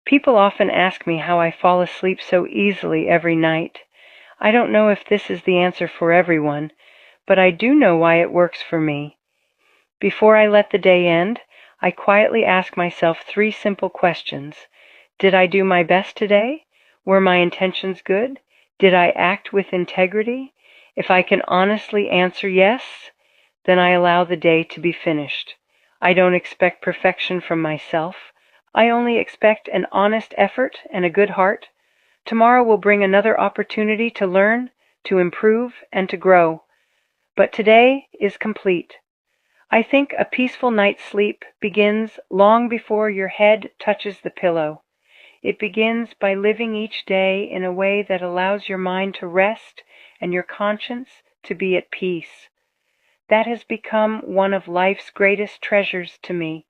People often ask me how I fall asleep so easily every night. I don't know if this is the answer for everyone, but I do know why it works for me. Before I let the day end, I quietly ask myself three simple questions. Did I do my best today? Were my intentions good? Did I act with integrity? If I can honestly answer yes, then I allow the day to be finished. I don't expect perfection from myself. I only expect an honest effort and a good heart. Tomorrow will bring another opportunity to learn, to improve, and to grow. But today is complete. I think a peaceful night's sleep begins long before your head touches the pillow. It begins by living each day in a way that allows your mind to rest and your conscience to be at peace. That has become one of life's greatest treasures to me,